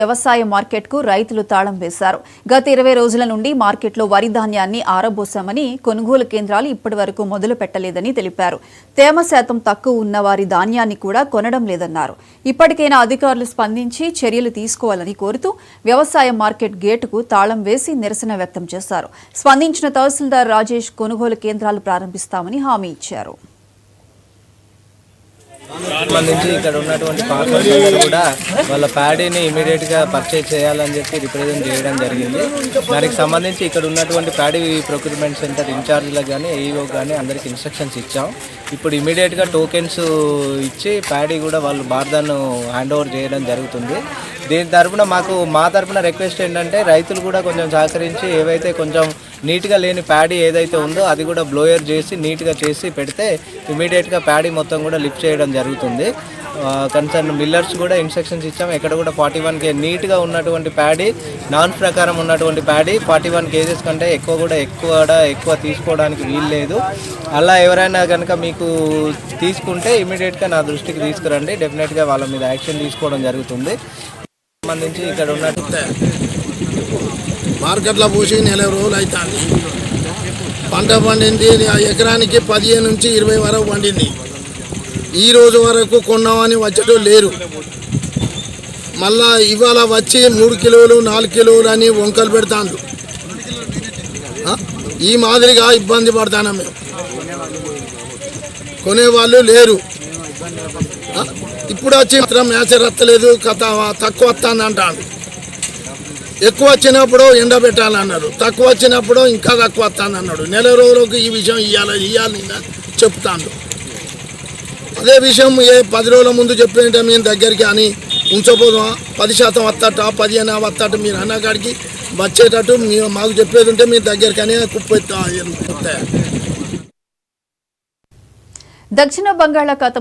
వ్యవసాయ మార్కెట్కు రైతులు తాళం వేశారు. గత 20 రోజుల నుండి మార్కెట్లో వరి ధాన్యాన్ని ఆరబోసామని, కొనుగోలు కేంద్రాలు ఇప్పటివరకు మొదలు పెట్టలేదని తెలిపారు. తేమ శాతం తక్కువ ఉన్న వారి ధాన్యాన్ని కూడా కొనడం లేదన్నారు. ఇప్పటికైనా అధికారులు స్పందించి చర్యలు తీసుకోవాలని కోరుతూ వ్యవసాయ మార్కెట్ గేటుకు తాళం వేసి నిరసన వ్యక్తం చేశారు. స్పందించిన తహసీల్దార్ రాజేష్ కొనుగోలు కేంద్రాలు ప్రారంభిస్తామని హామీ ఇచ్చారు. సంబంధించి ఇక్కడ ఉన్నటువంటి ఫార్మర్స్ అందరూ కూడా వాళ్ళ ప్యాడీని ఇమీడియట్గా పర్చేజ్ చేయాలని చెప్పి రిప్రజెంట్ చేయడం జరిగింది. దానికి సంబంధించి ఇక్కడ ఉన్నటువంటి ప్యాడీ ప్రొక్యూర్మెంట్ సెంటర్ ఇన్ఛార్జ్లకు కానీ ఏఈఓ కానీ అందరికి ఇన్స్ట్రక్షన్స్ ఇచ్చాం. ఇప్పుడు ఇమీడియట్గా టోకెన్స్ ఇచ్చి ప్యాడీ కూడా వాళ్ళు బార్దాను హ్యాండ్ ఓవర్ చేయడం జరుగుతుంది. దీని తరఫున మా తరఫున రిక్వెస్ట్ ఏంటంటే రైతులు కూడా కొంచెం సహకరించి ఏవైతే కొంచెం నీట్గా లేని ప్యాడీ ఏదైతే ఉందో అది కూడా బ్లోయర్ చేసి నీట్గా చేసి పెడితే ఇమీడియట్గా ప్యాడీ మొత్తం కూడా లిఫ్ట్ చేయడం జరుగుతుంది. కన్సర్న్ మిల్లర్స్ కూడా ఇన్స్ట్రక్షన్స్ ఇచ్చాం. ఎక్కడ కూడా 41 kg నీట్గా ఉన్నటువంటి ప్యాడీ, నాన్ ప్రకారం ఉన్నటువంటి ప్యాడీ 41 kgs కంటే ఎక్కువ తీసుకోవడానికి వీలు లేదు. అలా ఎవరైనా కనుక మీకు తీసుకుంటే ఇమీడియట్గా నా దృష్టికి తీసుకురండి. డెఫినెట్గా వాళ్ళ మీద యాక్షన్ తీసుకోవడం జరుగుతుంది. సంబంధించి ఇక్కడ ఉన్నట్టు మార్కెట్లో పోసి 40 రోజులు అవుతుంది. పంట పండింది ఎకరానికి 15 నుంచి 20 వరకు పండింది. ఈ రోజు వరకు కొన్నామని వచ్చేటో లేరు. మళ్ళా ఇవాళ వచ్చి 3 కిలోలు 4 కిలోలు అని వంకలు పెడతాను. ఈ మాదిరిగా ఇబ్బంది పడతాను. మేము కొనేవాళ్ళు లేరు. ఇప్పుడు వచ్చి మాత్రం మేచర్ వస్తలేదు, తక్కువ వస్తుంది అంటాడు. ఎక్కువ వచ్చినప్పుడు ఎండబెట్టాలన్నారు, తక్కువ వచ్చినప్పుడు ఇంకా తక్కువ వస్తుంది అన్నాడు. 4 రోజులకు ఈ విషయం ఇవ్వాలి చెప్తాను. అదే విషయం 10 రోజుల ముందు చెప్పేంటే మేము దగ్గరికి అని ఉంచబోదాం. 10% వస్తట 15 వస్తట మీరు అన్నకాడికి వచ్చేటట్టు మాకు చెప్పేది ఉంటే మీ దగ్గరికి అని కుప్ప. దక్షిణ బంగాళాఖాతం